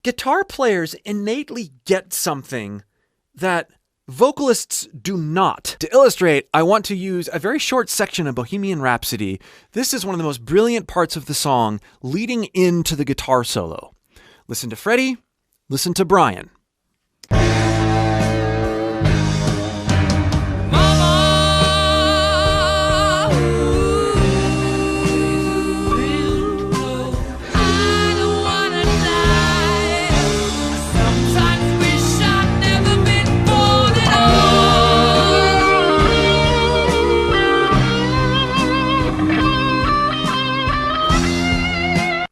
Guitar players innately get something that vocalists do not. To illustrate, I want to use a very short section of Bohemian Rhapsody. This is one of the most brilliant parts of the song leading into the guitar solo. Listen to Freddie, listen to Brian.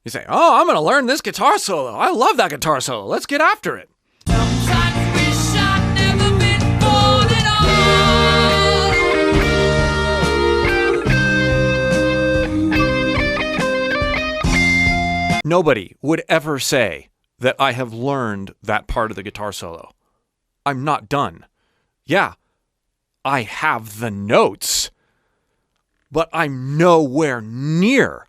You say, oh, I'm going to learn this guitar solo. I love that guitar solo. Let's get after it. Sometimes wish I'd never been born at all. Nobody would ever say that I have learned that part of the guitar solo. I'm not done. Yeah, I have the notes, but I'm nowhere near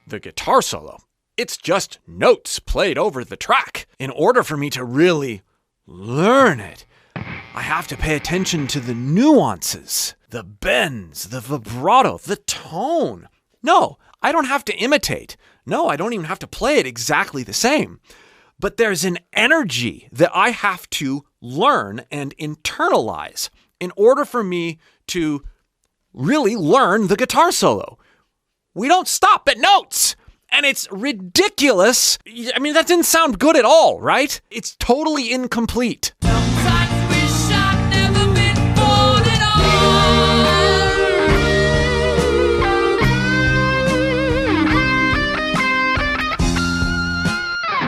the guitar solo. It's just notes played over the track. In order for me to really learn it, I have to pay attention to the nuances, the bends, the vibrato, the tone. No, I don't have to imitate. No, I don't even have to play it exactly the same. But there's an energy that I have to learn and internalize in order for me to really learn the guitar solo. We don't stop at notes. And it's ridiculous. I mean, that didn't sound good at all, right? It's totally incomplete. Sometimes wish I'd never been born at all.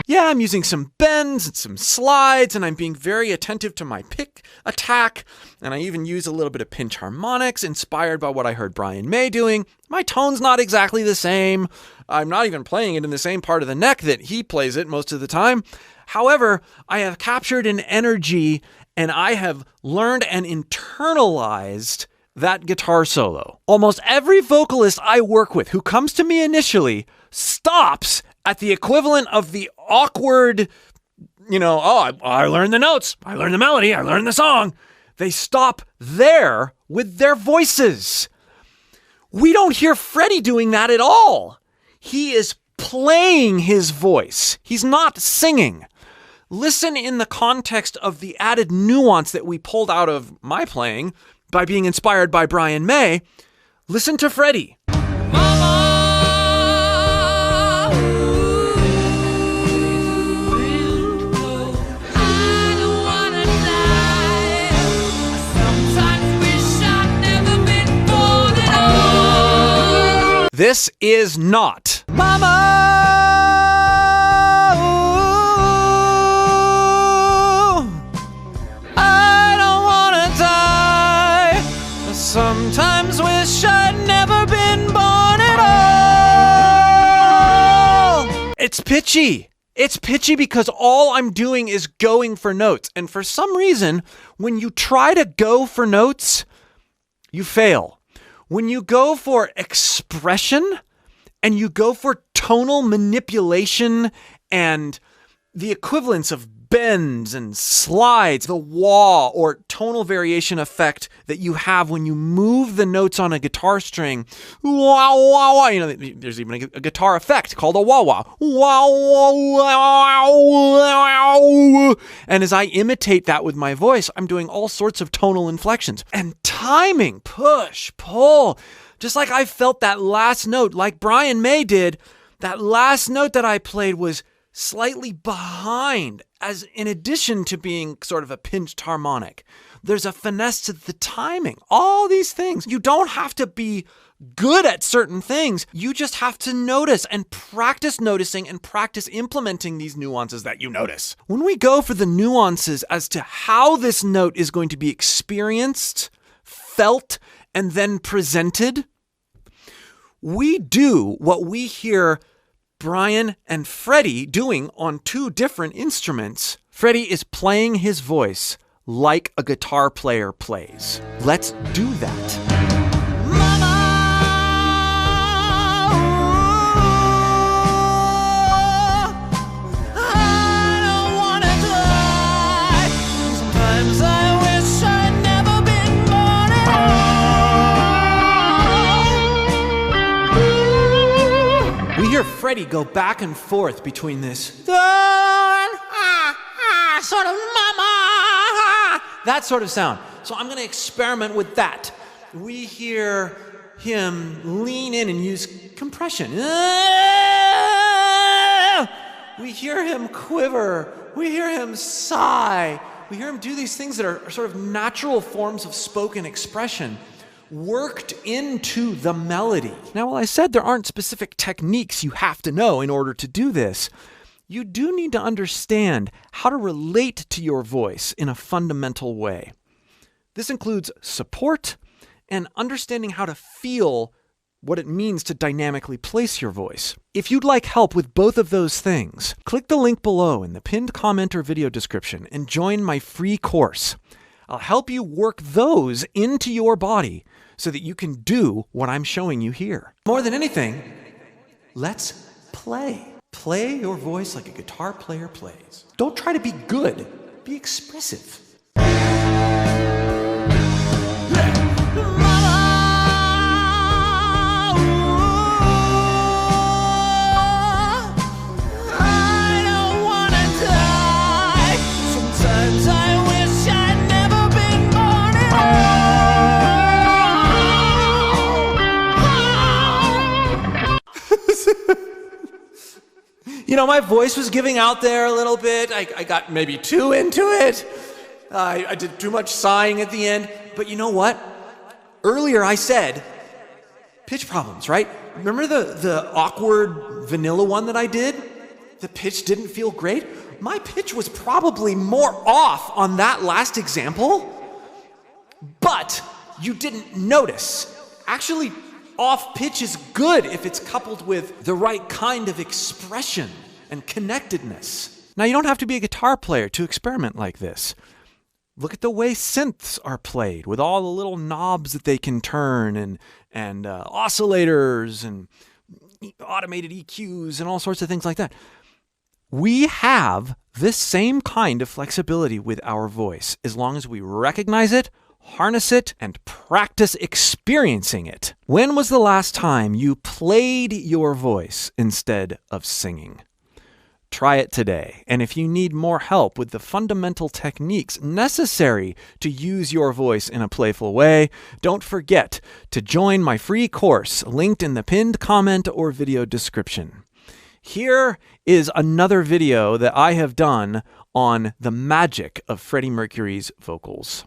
Yeah, I'm using some bends and some slides, and I'm being very attentive to my pick attack, and I even use a little bit of pinch harmonics inspired by what I heard Brian May doing. My tone's not exactly the same. I'm not even playing it in the same part of the neck that he plays it most of the time. However, I have captured an energy, and I have learned and internalized that guitar solo. Almost every vocalist I work with who comes to me initially stops at the equivalent of the awkward, I learned the notes, I learned the melody, I learned the song. They stop there with their voices. We don't hear Freddie doing that at all. He is playing his voice. He's not singing. Listen in the context of the added nuance that we pulled out of my playing by being inspired by Brian May. Listen to Freddie. This is not Mama. I don't wanna die. Sometimes wish I'd never been born at all. It's pitchy. It's pitchy because all I'm doing is going for notes. And for some reason, when you try to go for notes, you fail. When you go for expression and you go for tonal manipulation and the equivalence of bends and slides, the wah or tonal variation effect that you have when you move the notes on a guitar string, wah, wah, wah. There's even a guitar effect called a wah wah. Wah, wah, wah, wah. And as I imitate that with my voice, I'm doing all sorts of tonal inflections and timing, push, pull. Just like I felt that last note, like Brian May did, that last note that I played was slightly behind, as in addition to being sort of a pinched harmonic. There's a finesse to the timing. All these things. You don't have to be good at certain things. You just have to notice and practice noticing and practice implementing these nuances that you notice. When we go for the nuances as to how this note is going to be experienced, felt, and then presented, we do what we hear Brian and Freddie doing on two different instruments. Freddie is playing his voice like a guitar player plays. Let's do that. Mama, I Freddie go back and forth between this sort of mama, that sort of sound. So I'm going to experiment with that. We hear him lean in and use compression. We hear him quiver. We hear him sigh. We hear him do these things that are sort of natural forms of spoken expression worked into the melody. Now, while I said there aren't specific techniques you have to know in order to do this, you do need to understand how to relate to your voice in a fundamental way. This includes support and understanding how to feel what it means to dynamically place your voice. If you'd like help with both of those things, click the link below in the pinned comment or video description and join my free course. I'll help you work those into your body so that you can do what I'm showing you here. More than anything, let's play. Play your voice like a guitar player plays. Don't try to be good, be expressive. You know, my voice was giving out there a little bit. I got maybe too into it. I did too much sighing at the end. But you know what? Earlier I said pitch problems, right? Remember the awkward vanilla one that I did? The pitch didn't feel great. My pitch was probably more off on that last example, but you didn't notice. Actually, off pitch is good if it's coupled with the right kind of expression and connectedness. Now, you don't have to be a guitar player to experiment like this. Look at the way synths are played with all the little knobs that they can turn and oscillators and automated EQs and all sorts of things like that. We have this same kind of flexibility with our voice as long as we recognize it, harness it, and practice experiencing it. When was the last time you played your voice instead of singing? Try it today. And if you need more help with the fundamental techniques necessary to use your voice in a playful way, don't forget to join my free course linked in the pinned comment or video description. Here is another video that I have done on the magic of Freddie Mercury's vocals.